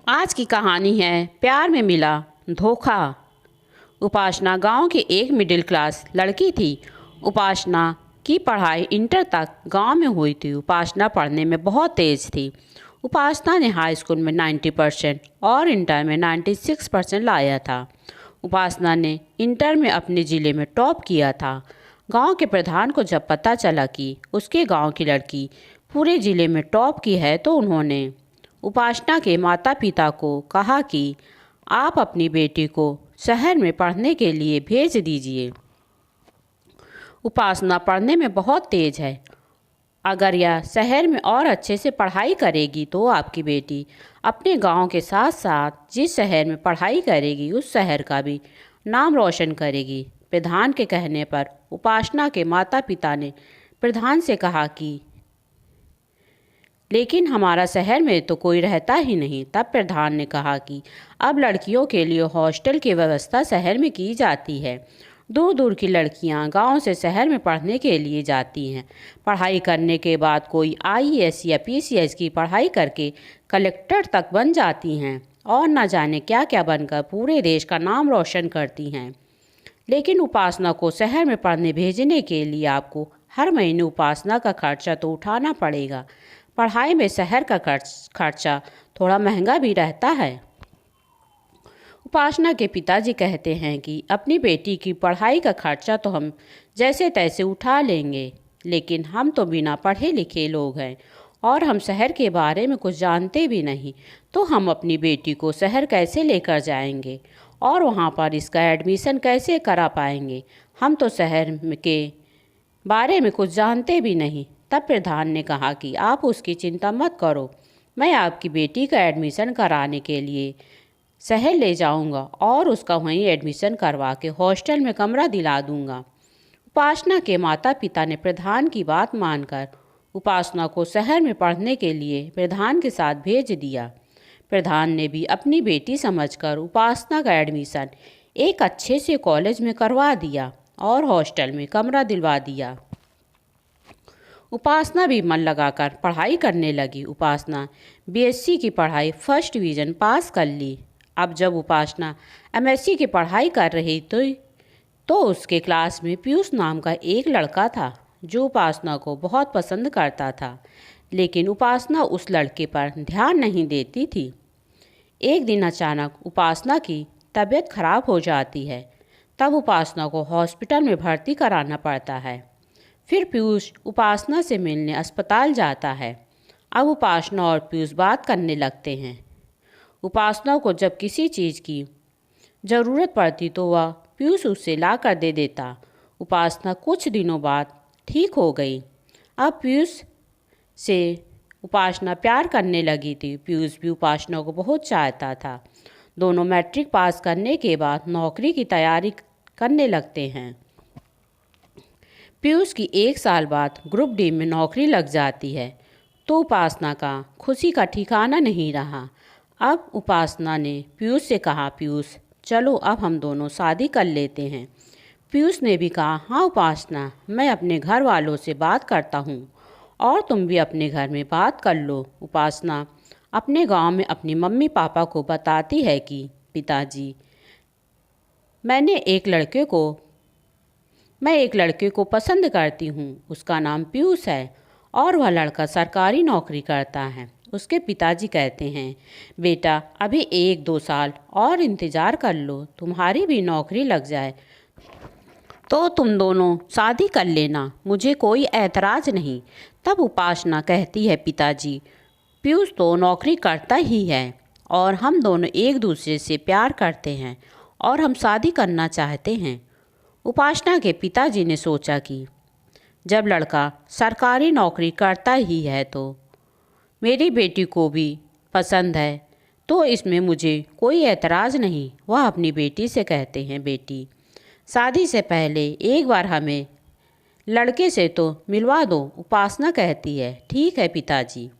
आज की कहानी है प्यार में मिला धोखा। उपासना गांव की एक मिडिल क्लास लड़की थी। उपासना की पढ़ाई इंटर तक गांव में हुई थी। उपासना पढ़ने में बहुत तेज़ थी। उपासना ने हाई स्कूल में 90% और इंटर में 96% लाया था। उपासना ने इंटर में अपने ज़िले में टॉप किया था। गांव के प्रधान को जब पता चला कि उसके गांव की लड़की पूरे ज़िले में टॉप की है तो उन्होंने उपासना के माता पिता को कहा कि आप अपनी बेटी को शहर में पढ़ने के लिए भेज दीजिए। उपासना पढ़ने में बहुत तेज़ है। अगर यह शहर में और अच्छे से पढ़ाई करेगी तो आपकी बेटी अपने गांव के साथ साथ जिस शहर में पढ़ाई करेगी उस शहर का भी नाम रोशन करेगी। प्रधान के कहने पर उपासना के माता पिता ने प्रधान से कहा कि लेकिन हमारा शहर में तो कोई रहता ही नहीं। तब प्रधान ने कहा कि अब लड़कियों के लिए हॉस्टल की व्यवस्था शहर में की जाती है। दूर दूर की लड़कियां गांव से शहर में पढ़ने के लिए जाती हैं। पढ़ाई करने के बाद कोई आईएएस या पीसीएस की पढ़ाई करके कलेक्टर तक बन जाती हैं और न जाने क्या क्या बनकर पूरे देश का नाम रोशन करती हैं। लेकिन उपासना को शहर में पढ़ने भेजने के लिए आपको हर महीने उपासना का खर्चा तो उठाना पड़ेगा। पढ़ाई में शहर का खर्चा थोड़ा महंगा भी रहता है। उपासना के पिताजी कहते हैं कि अपनी बेटी की पढ़ाई का खर्चा तो हम जैसे तैसे उठा लेंगे, लेकिन हम तो बिना पढ़े लिखे लोग हैं और हम शहर के बारे में कुछ जानते भी नहीं, तो हम अपनी बेटी को शहर कैसे लेकर जाएंगे और वहाँ पर इसका एडमिशन कैसे करा पाएंगे। हम तो शहर के बारे में कुछ जानते भी नहीं। तब प्रधान ने कहा कि आप उसकी चिंता मत करो, मैं आपकी बेटी का एडमिशन कराने के लिए शहर ले जाऊंगा और उसका वहीं एडमिशन करवा के हॉस्टल में कमरा दिला दूंगा। उपासना के माता पिता ने प्रधान की बात मानकर उपासना को शहर में पढ़ने के लिए प्रधान के साथ भेज दिया। प्रधान ने भी अपनी बेटी समझकर उपासना का एडमिशन एक अच्छे से कॉलेज में करवा दिया और हॉस्टल में कमरा दिलवा दिया। उपासना भी मन लगाकर पढ़ाई करने लगी। उपासना बीएससी की पढ़ाई फर्स्ट डिवीज़न पास कर ली। अब जब उपासना एमएससी की पढ़ाई कर रही तो उसके क्लास में पीयूष नाम का एक लड़का था जो उपासना को बहुत पसंद करता था, लेकिन उपासना उस लड़के पर ध्यान नहीं देती थी। एक दिन अचानक उपासना की तबीयत खराब हो जाती है। तब उपासना को हॉस्पिटल में भर्ती कराना पड़ता है। फिर पीयूष उपासना से मिलने अस्पताल जाता है। अब उपासना और पीयूष बात करने लगते हैं। उपासना को जब किसी चीज़ की ज़रूरत पड़ती तो वह पीयूष उससे ला कर दे देता। उपासना कुछ दिनों बाद ठीक हो गई। अब पीयूष से उपासना प्यार करने लगी थी। पीयूष भी उपासना को बहुत चाहता था। दोनों मैट्रिक पास करने के बाद नौकरी की तैयारी करने लगते हैं। पीयूष की 1 साल बाद ग्रुप डी में नौकरी लग जाती है तो उपासना का खुशी का ठिकाना नहीं रहा। अब उपासना ने पीयूष से कहा, पीयूष चलो अब हम दोनों शादी कर लेते हैं। पीयूष ने भी कहा, हाँ उपासना, मैं अपने घर वालों से बात करता हूँ और तुम भी अपने घर में बात कर लो। उपासना अपने गांव में अपनी मम्मी पापा को बताती है कि पिताजी मैं एक लड़के को पसंद करती हूँ। उसका नाम पीयूष है और वह लड़का सरकारी नौकरी करता है। उसके पिताजी कहते हैं, बेटा अभी 1-2 साल और इंतज़ार कर लो, तुम्हारी भी नौकरी लग जाए तो तुम दोनों शादी कर लेना, मुझे कोई ऐतराज़ नहीं। तब उपासना कहती है, पिताजी पीयूष तो नौकरी करता ही है और हम दोनों एक दूसरे से प्यार करते हैं और हम शादी करना चाहते हैं। उपासना के पिताजी ने सोचा कि जब लड़का सरकारी नौकरी करता ही है तो मेरी बेटी को भी पसंद है तो इसमें मुझे कोई ऐतराज़ नहीं। वह अपनी बेटी से कहते हैं, बेटी शादी से पहले एक बार हमें लड़के से तो मिलवा दो। उपासना कहती है, ठीक है पिताजी।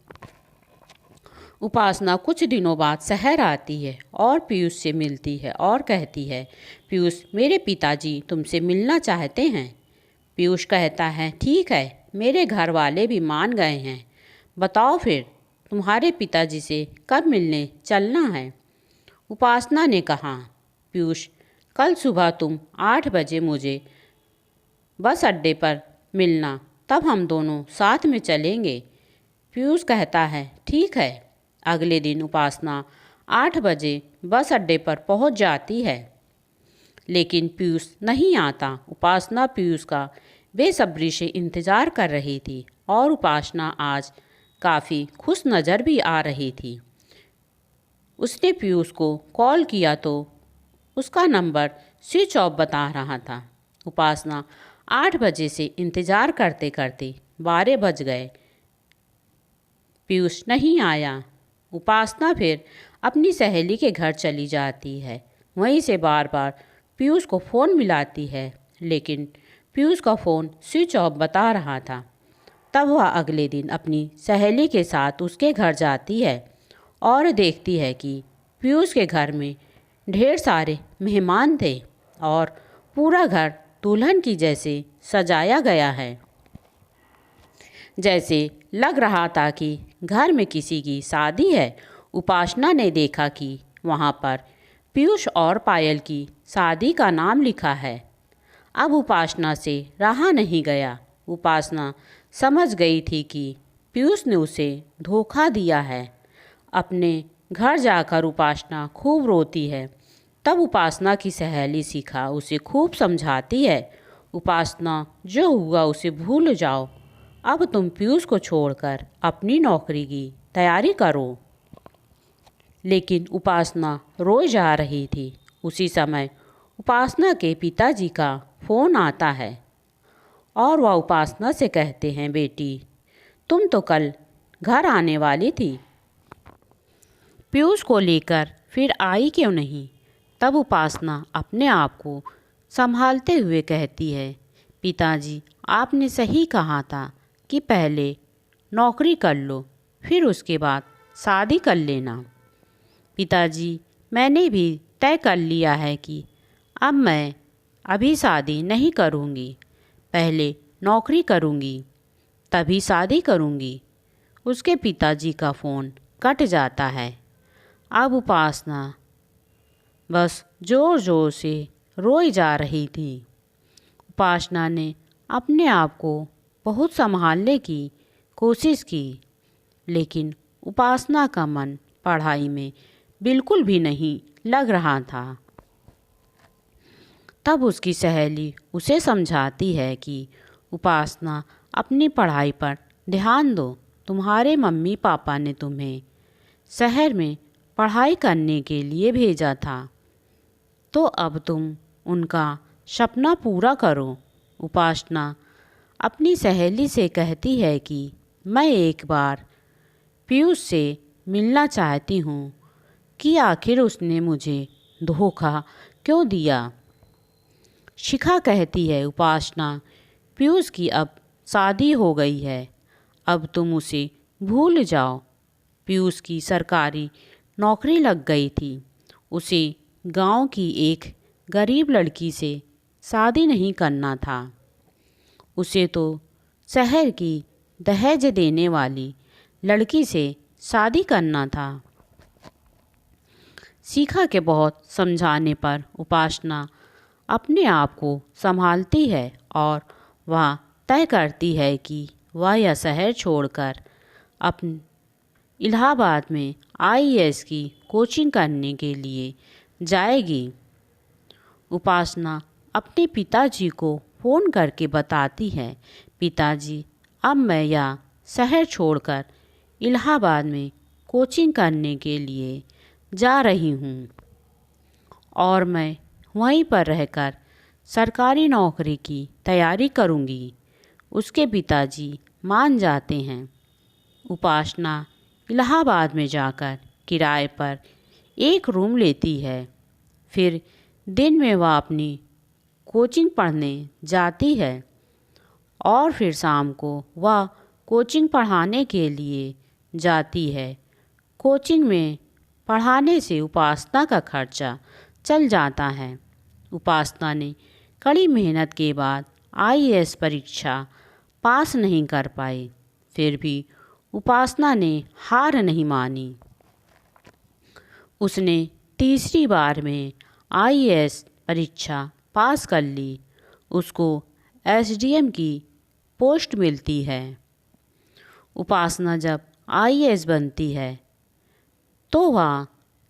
उपासना कुछ दिनों बाद शहर आती है और पीयूष से मिलती है और कहती है, पीयूष मेरे पिताजी तुमसे मिलना चाहते हैं। पीयूष कहता है, ठीक है, मेरे घर वाले भी मान गए हैं, बताओ फिर तुम्हारे पिताजी से कब मिलने चलना है? उपासना ने कहा, पीयूष, कल सुबह तुम 8 बजे मुझे बस अड्डे पर मिलना, तब हम दोनों साथ में चलेंगे। पीयूष कहता है, ठीक है। अगले दिन उपासना 8 बजे बस अड्डे पर पहुंच जाती है, लेकिन पीयूष नहीं आता। उपासना पीयूष का बेसब्री से इंतज़ार कर रही थी और उपासना आज काफ़ी खुश नज़र भी आ रही थी। उसने पीयूष को कॉल किया तो उसका नंबर स्विच ऑफ बता रहा था। उपासना 8 बजे से इंतज़ार करते करते 12 बज गए। पीयूष नहीं आया। उपासना फिर अपनी सहेली के घर चली जाती है। वहीं से बार बार पीयूष को फ़ोन मिलाती है, लेकिन पीयूष का फ़ोन स्विच ऑफ बता रहा था। तब वह अगले दिन अपनी सहेली के साथ उसके घर जाती है और देखती है कि पीयूष के घर में ढेर सारे मेहमान थे और पूरा घर दुल्हन की जैसे सजाया गया है। जैसे लग रहा था कि घर में किसी की शादी है। उपासना ने देखा कि वहाँ पर पीयूष और पायल की शादी का नाम लिखा है। अब उपासना से रहा नहीं गया। उपासना समझ गई थी कि पीयूष ने उसे धोखा दिया है। अपने घर जाकर उपासना खूब रोती है। तब उपासना की सहेली शिखा उसे खूब समझाती है, उपासना, जो हुआ उसे भूल जाओ। अब तुम पीयूष को छोड़कर अपनी नौकरी की तैयारी करो। लेकिन उपासना रोई जा रही थी। उसी समय उपासना के पिताजी का फ़ोन आता है और वह उपासना से कहते हैं, बेटी, तुम तो कल घर आने वाली थी, पीयूष को लेकर फिर आई क्यों नहीं? तब उपासना अपने आप को संभालते हुए कहती है, पिताजी, आपने सही कहा था कि पहले नौकरी कर लो, फिर उसके बाद शादी कर लेना। पिताजी, मैंने भी तय कर लिया है कि अब मैं अभी शादी नहीं करूँगी, पहले नौकरी करूँगी, तभी शादी करूँगी। उसके पिताजी का फ़ोन कट जाता है। अब उपासना बस ज़ोर ज़ोर से रोई जा रही थी। उपासना ने अपने आप को बहुत संभालने की कोशिश की, लेकिन उपासना का मन पढ़ाई में बिल्कुल भी नहीं लग रहा था। तब उसकी सहेली उसे समझाती है कि उपासना, अपनी पढ़ाई पर ध्यान दो। तुम्हारे मम्मी पापा ने तुम्हें शहर में पढ़ाई करने के लिए भेजा था, तो अब तुम उनका सपना पूरा करो। उपासना अपनी सहेली से कहती है कि मैं एक बार पीयूष से मिलना चाहती हूँ कि आखिर उसने मुझे धोखा क्यों दिया। शिखा कहती है, उपासना, पीयूष की अब शादी हो गई है, अब तुम उसे भूल जाओ। पीयूष की सरकारी नौकरी लग गई थी। उसे गांव की एक गरीब लड़की से शादी नहीं करना था, उसे तो शहर की दहेज देने वाली लड़की से शादी करना था। शिखा के बहुत समझाने पर उपासना अपने आप को संभालती है और वह तय करती है कि वह यह शहर छोड़कर अपन इलाहाबाद में आईएएस की कोचिंग करने के लिए जाएगी। उपासना अपने पिताजी को फ़ोन करके बताती है, पिताजी, अब मैं यह शहर छोड़कर इलाहाबाद में कोचिंग करने के लिए जा रही हूँ और मैं वहीं पर रहकर सरकारी नौकरी की तैयारी करूँगी। उसके पिताजी मान जाते हैं। उपासना इलाहाबाद में जाकर किराए पर एक रूम लेती है। फिर दिन में वह अपनी कोचिंग पढ़ने जाती है और फिर शाम को वह कोचिंग पढ़ाने के लिए जाती है। कोचिंग में पढ़ाने से उपासना का खर्चा चल जाता है। उपासना ने कड़ी मेहनत के बाद आईएएस परीक्षा पास नहीं कर पाई, फिर भी उपासना ने हार नहीं मानी। उसने तीसरी बार में आईएएस परीक्षा पास कर ली। उसको एसडीएम की पोस्ट मिलती है। उपासना जब आईएएस बनती है तो वह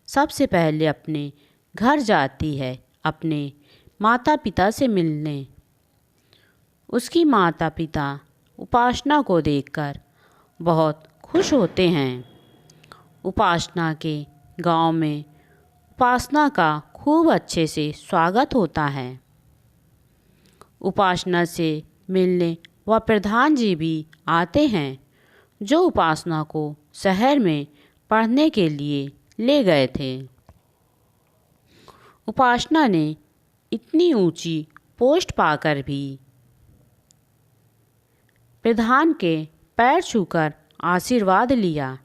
सबसे पहले अपने घर जाती है अपने माता पिता से मिलने। उसकी माता पिता उपासना को देखकर बहुत खुश होते हैं। उपासना के गांव में उपासना का खूब अच्छे से स्वागत होता है। उपासना से मिलने वह प्रधान जी भी आते हैं जो उपासना को शहर में पढ़ने के लिए ले गए थे। उपासना ने इतनी ऊंची पोस्ट पाकर भी प्रधान के पैर छूकर आशीर्वाद लिया।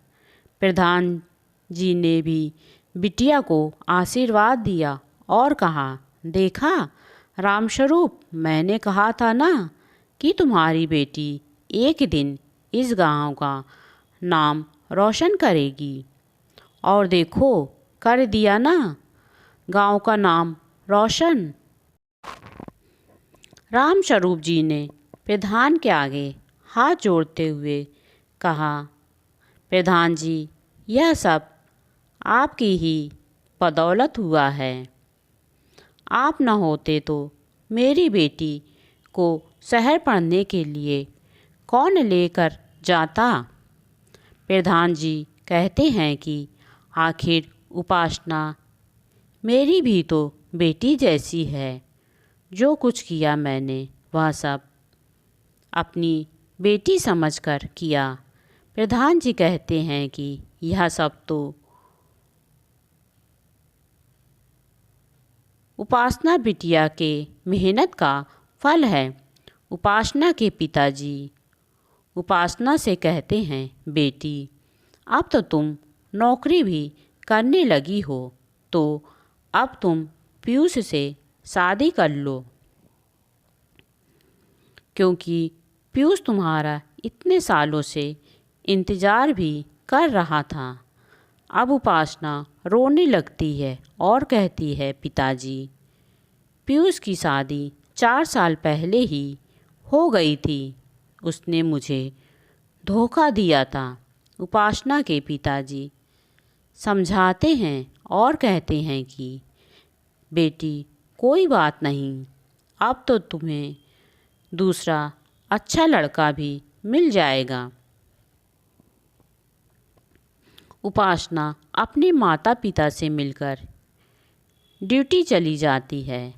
प्रधान जी ने भी बिटिया को आशीर्वाद दिया और कहा, देखा रामस्वरूप, मैंने कहा था ना कि तुम्हारी बेटी एक दिन इस गांव का नाम रोशन करेगी, और देखो कर दिया ना गांव का नाम रोशन। रामस्वरूप जी ने प्रधान के आगे हाथ जोड़ते हुए कहा, प्रधान जी, यह सब आपकी ही बदौलत हुआ है। आप न होते तो मेरी बेटी को शहर पढ़ने के लिए कौन लेकर जाता। प्रधान जी कहते हैं कि आखिर उपासना मेरी भी तो बेटी जैसी है। जो कुछ किया मैंने वह सब अपनी बेटी समझकर किया। प्रधान जी कहते हैं कि यह सब तो उपासना बिटिया के मेहनत का फल है। उपासना के पिताजी उपासना से कहते हैं, बेटी अब तो तुम नौकरी भी करने लगी हो, तो अब तुम पीयूष से शादी कर लो, क्योंकि पीयूष तुम्हारा इतने सालों से इंतज़ार भी कर रहा था। अब उपासना रोने लगती है और कहती है, पिताजी पीयूष की शादी 4 साल पहले ही हो गई थी। उसने मुझे धोखा दिया था। उपासना के पिताजी समझाते हैं और कहते हैं कि बेटी कोई बात नहीं, अब तो तुम्हें दूसरा अच्छा लड़का भी मिल जाएगा। उपासना अपने माता पिता से मिलकर ड्यूटी चली जाती है।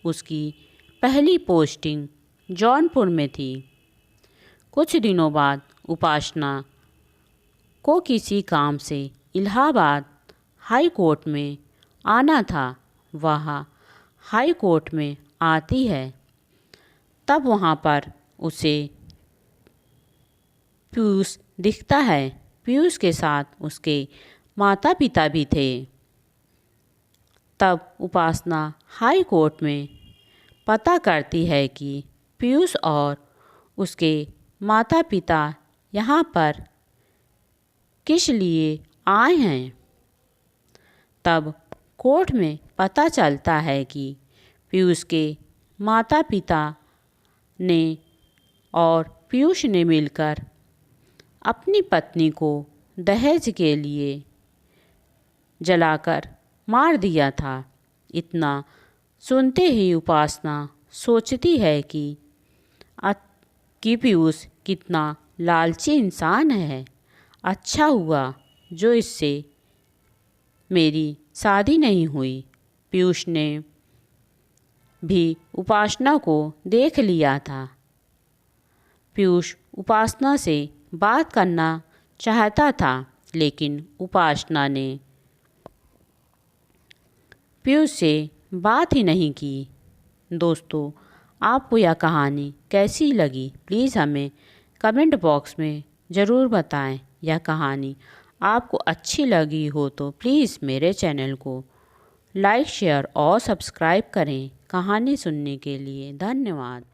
उसकी पहली पोस्टिंग जौनपुर में थी। कुछ दिनों बाद उपासना को किसी काम से इलाहाबाद हाई कोर्ट में आना था। वह हाई कोर्ट में आती है, तब वहाँ पर उसे पीयूष दिखता है। पीयूष के साथ उसके माता पिता भी थे। तब उपासना हाई कोर्ट में पता करती है कि पीयूष और उसके माता पिता यहाँ पर किस लिए आए हैं। तब कोर्ट में पता चलता है कि पीयूष के माता पिता ने और पीयूष ने मिलकर अपनी पत्नी को दहेज के लिए जलाकर मार दिया था। इतना सुनते ही उपासना सोचती है कि पीयूष कितना लालची इंसान है। अच्छा हुआ जो इससे मेरी शादी नहीं हुई। पीयूष ने भी उपासना को देख लिया था। पीयूष उपासना से बात करना चाहता था, लेकिन उपासना ने पीयूष से बात ही नहीं की। दोस्तों, आपको यह कहानी कैसी लगी प्लीज़ हमें कमेंट बॉक्स में ज़रूर बताएं। यह कहानी आपको अच्छी लगी हो तो प्लीज़ मेरे चैनल को लाइक, शेयर और सब्सक्राइब करें। कहानी सुनने के लिए धन्यवाद।